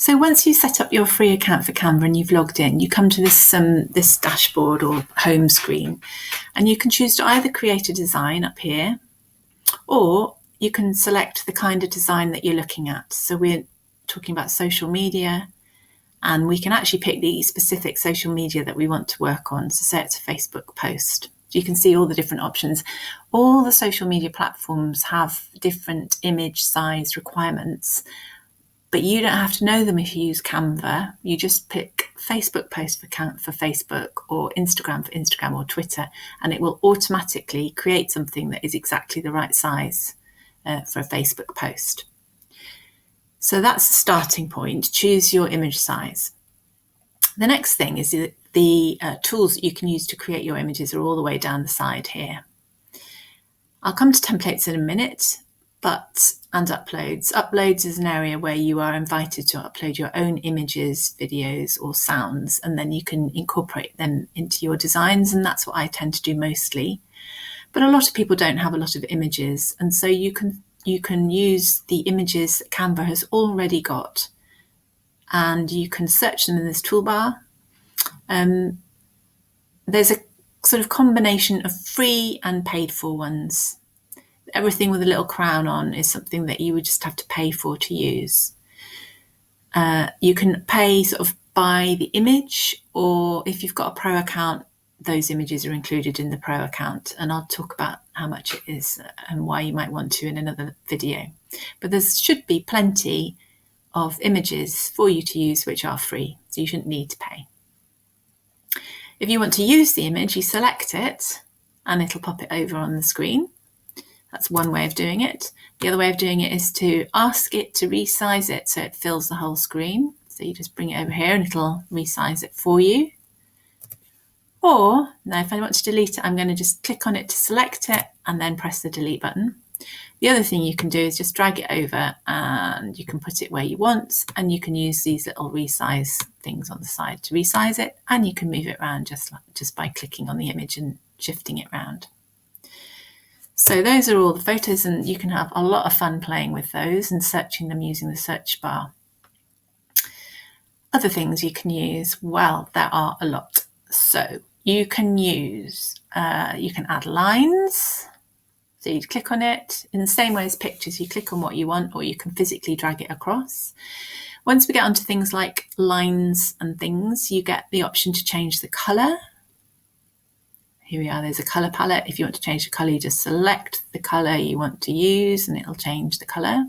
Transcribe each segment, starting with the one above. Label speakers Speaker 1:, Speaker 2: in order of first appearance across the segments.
Speaker 1: So once you set up your free account for Canva and you've logged in, you come to this dashboard or home screen, and you can choose to either create a design up here, or you can select the kind of design that you're looking at. So we're talking about social media, and we can actually pick the specific social media that we want to work on. So say it's a Facebook post. You can see all the different options. All the social media platforms have different image size requirements, but you don't have to know them if you use Canva. You just pick Facebook post for Facebook, or Instagram for Instagram, or Twitter, and it will automatically create something that is exactly the right size for a Facebook post. So that's the starting point. Choose your image size. The next thing is the tools that you can use to create your images are all the way down the side here. I'll come to templates in a minute, and uploads. Uploads is an area where you are invited to upload your own images, videos, or sounds, and then you can incorporate them into your designs, and that's what I tend to do mostly. But a lot of people don't have a lot of images, and so you can use the images that Canva has already got, and you can search them in this toolbar. There's a sort of combination of free and paid for ones. Everything with a little crown on is something that you would just have to pay for to use. You can pay sort of by the image, or if you've got a pro account, those images are included in the pro account, and I'll talk about how much it is and why you might want to in another video. But there should be plenty of images for you to use which are free, so you shouldn't need to pay. If you want to use the image, you select it and it'll pop it over on the screen. That's one way of doing it. The other way of doing it is to ask it to resize it so it fills the whole screen. So you just bring it over here and it'll resize it for you. Or now if I want to delete it, I'm going to just click on it to select it and then press the delete button. The other thing you can do is just drag it over and you can put it where you want, and you can use these little resize things on the side to resize it, and you can move it around just by clicking on the image and shifting it around. So those are all the photos, and you can have a lot of fun playing with those and searching them using the search bar. Other things you can use, well, there are a lot. So you can you can add lines. So you'd click on it in the same way as pictures. You click on what you want, or you can physically drag it across. Once we get onto things like lines and things, you get the option to change the colour. Here we are, there's a colour palette. If you want to change the colour, you just select the colour you want to use and it'll change the colour.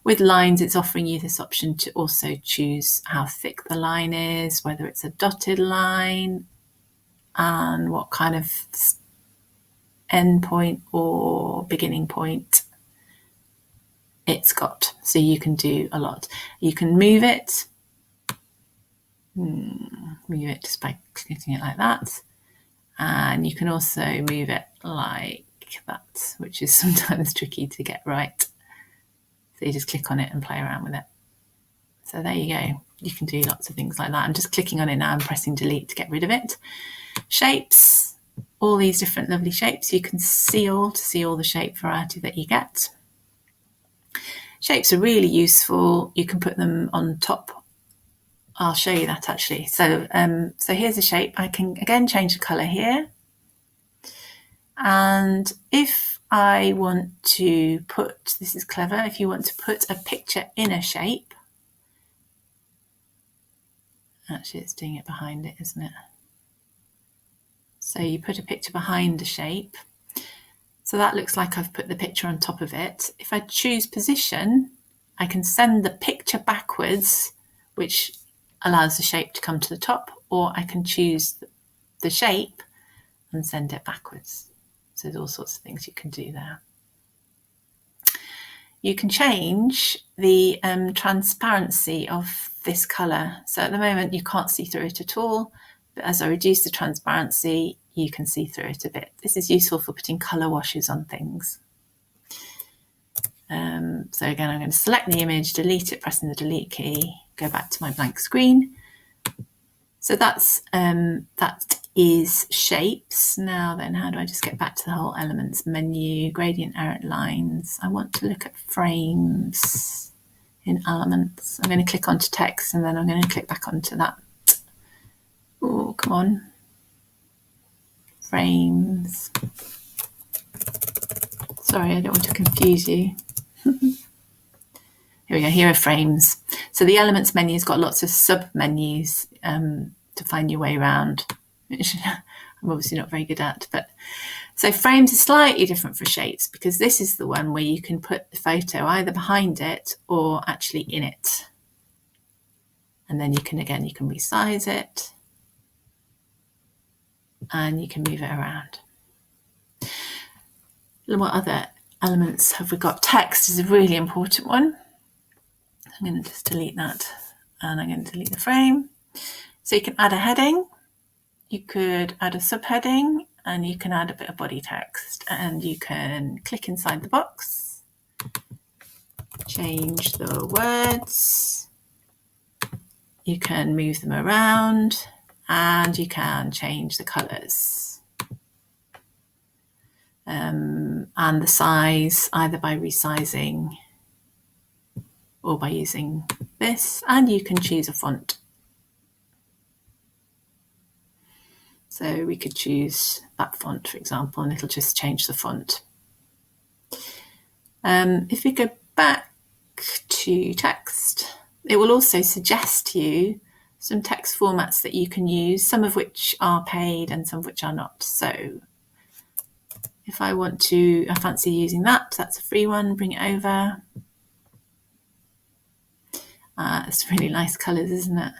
Speaker 1: With lines, it's offering you this option to also choose how thick the line is, whether it's a dotted line, and what kind of end point or beginning point it's got. So you can do a lot. You can move it just by clicking it like that. And you can also move it like that, which is sometimes tricky to get right. So you just click on it and play around with it. So there you go. You can do lots of things like that. I'm just clicking on it now and pressing delete to get rid of it. Shapes, all these different lovely shapes. You can see all the shape variety that you get. Shapes are really useful. You can put them on top. I'll show you that actually. So here's a shape. I can again change the colour here. And if I want to put, this is clever, if you want to put a picture in a shape, actually it's doing it behind it, isn't it? So you put a picture behind the shape. So that looks like I've put the picture on top of it. If I choose position, I can send the picture backwards, which allows the shape to come to the top, or I can choose the shape and send it backwards. So there's all sorts of things you can do there. You can change the transparency of this colour. So at the moment you can't see through it at all, but as I reduce the transparency, you can see through it a bit. This is useful for putting colour washes on things. So again, I'm going to select the image, delete it, pressing the delete key, go back to my blank screen. So that is shapes. Now then, how do I just get back to the whole elements menu, gradient, arrow, lines? I want to look at frames. in Elements. I'm going to click onto text and then I'm going to click back onto that. Oh, come on. Frames. Sorry, I don't want to confuse you. Here we go, here are frames. So the Elements menu has got lots of sub-menus to find your way around, which I'm obviously not very good at. But so frames are slightly different for shapes because this is the one where you can put the photo either behind it or actually in it. And then you can resize it and you can move it around. What other elements have we got? Text is a really important one. I'm going to just delete that and I'm going to delete the frame. So you can add a heading, you could add a subheading, and you can add a bit of body text, and you can click inside the box, change the words, you can move them around, and you can change the colours and the size either by resizing or by using this, and you can choose a font. So we could choose that font, for example, and it'll just change the font. If we go back to text, it will also suggest to you some text formats that you can use, some of which are paid and some of which are not. So if I fancy using that, that's a free one, bring it over. It's really nice colours, isn't it?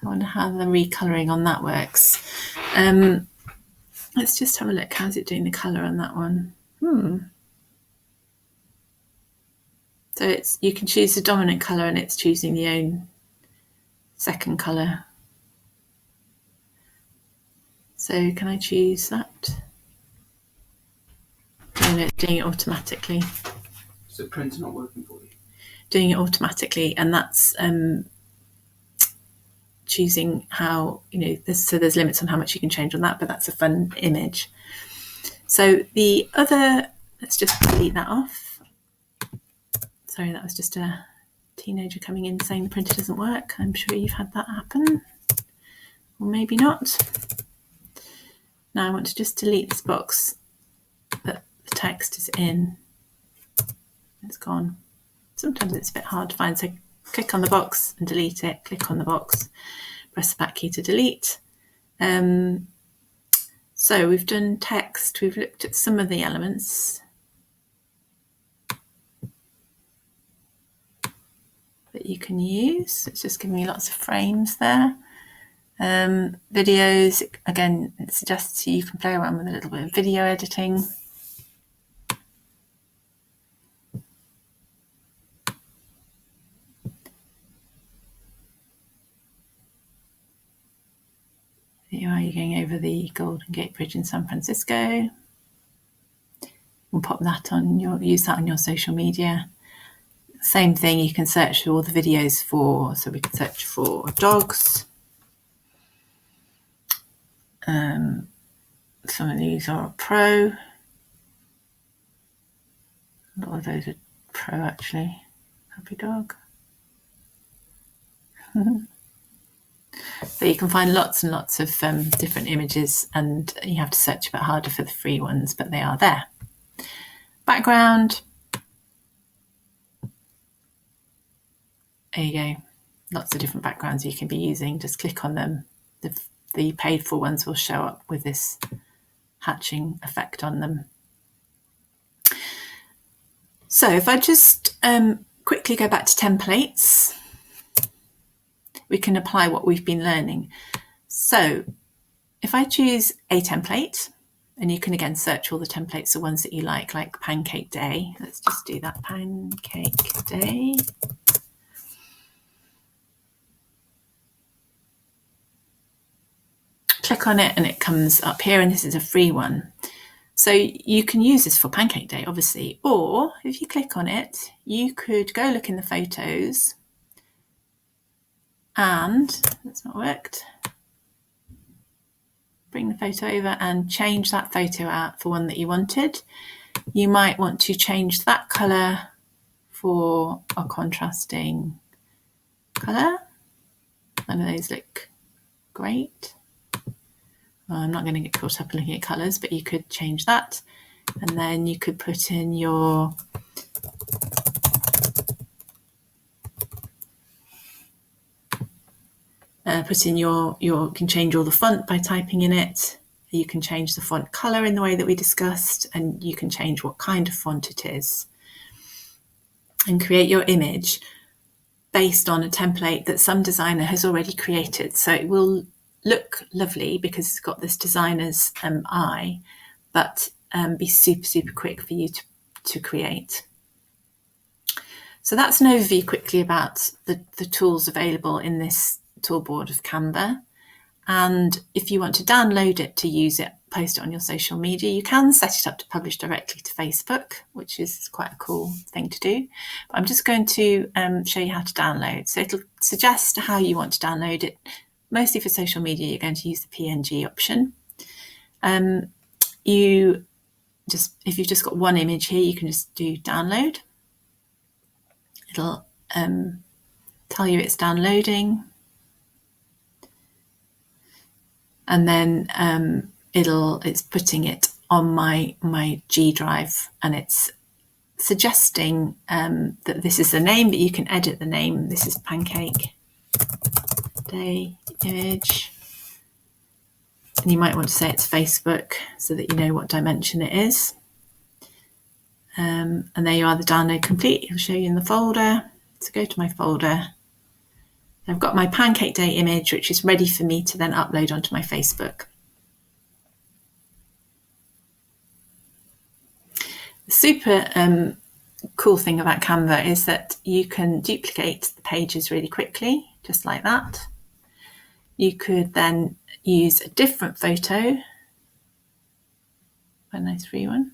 Speaker 1: I wonder how the recolouring on that works. Let's just have a look. How's it doing the colour on that one? So you can choose the dominant colour and it's choosing the own second colour. So can I choose that? No, it's doing it automatically.
Speaker 2: Is the printer not working for you?
Speaker 1: Doing it automatically, and that's choosing how, there's limits on how much you can change on that, but that's a fun image. So the other, let's just delete that off. Sorry, that was just a teenager coming in saying the printer doesn't work. I'm sure you've had that happen, or maybe not. Now I want to just delete this box that the text is in. It's gone. Sometimes it's a bit hard to find, so click on the box and delete it, click on the box, press the back key to delete. So we've done text, we've looked at some of the elements that you can use. It's just giving me lots of frames there. Videos, again, it suggests you can play around with a little bit of video editing. Here are you going over the Golden Gate Bridge in San Francisco. We'll pop that on use that on your social media. Same thing, you can search for all the videos so we can search for dogs. Some of these are pro. A lot of those are pro actually. Happy dog. So you can find lots and lots of different images, and you have to search a bit harder for the free ones, but they are there. Background. There you go. Lots of different backgrounds you can be using. Just click on them. The paid for ones will show up with this hatching effect on them. So if I just quickly go back to templates, we can apply what we've been learning. So if I choose a template, and you can again search all the templates, the ones that you like Pancake Day. Let's just do that, Pancake Day. Click on it and it comes up here, and this is a free one. So you can use this for Pancake Day, obviously, or if you click on it, you could go look in the photos and, that's not worked, bring the photo over and change that photo out for one that you wanted. You might want to change that colour for a contrasting colour. None of those look great. Well, I'm not going to get caught up looking at colours, but you could change that. And then you could put in your you can change all the font by typing in it. You can change the font colour in the way that we discussed, and you can change what kind of font it is, and create your image based on a template that some designer has already created. So it will look lovely because it's got this designer's eye, but be super, super quick for you to create. So that's an overview quickly about the tools available in this toolboard of Canva. And if you want to download it to use it, post it on your social media, you can set it up to publish directly to Facebook, which is quite a cool thing to do. But I'm just going to show you how to download. So it'll suggest how you want to download it. Mostly for social media, you're going to use the PNG option. If you've just got one image here, you can just do download. It'll tell you it's downloading. And then it's putting it on my G drive, and it's suggesting that this is the name, but you can edit the name. This is Pancake Day image. And you might want to say it's Facebook so that you know what dimension it is. And there you are, the download complete. It'll show you in the folder. So go to my folder. I've got my Pancake Day image, which is ready for me to then upload onto my Facebook. The super cool thing about Canva is that you can duplicate the pages really quickly, just like that. You could then use a different photo, a nice free one.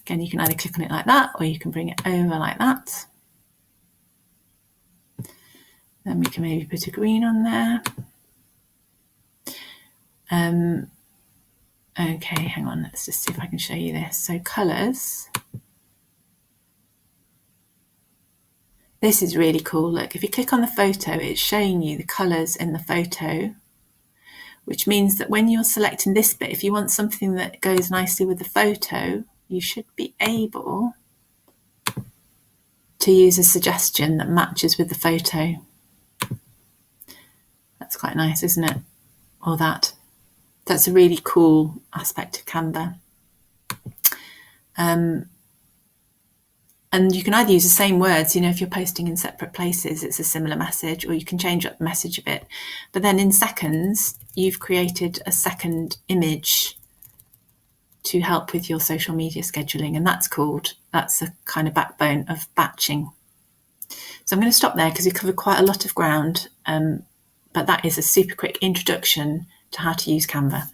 Speaker 1: Again, you can either click on it like that, or you can bring it over like that. Then we can maybe put a green on there. Okay, hang on, let's just see if I can show you this. So colours. This is really cool. Look, if you click on the photo, it's showing you the colours in the photo, which means that when you're selecting this bit, if you want something that goes nicely with the photo, you should be able to use a suggestion that matches with the photo. That's quite nice, isn't it? Or that. That's a really cool aspect of Canva. And you can either use the same words, if you're posting in separate places, it's a similar message, or you can change up the message a bit. But then in seconds, you've created a second image to help with your social media scheduling. And that's a kind of backbone of batching. So I'm going to stop there because we covered quite a lot of ground. But that is a super quick introduction to how to use Canva.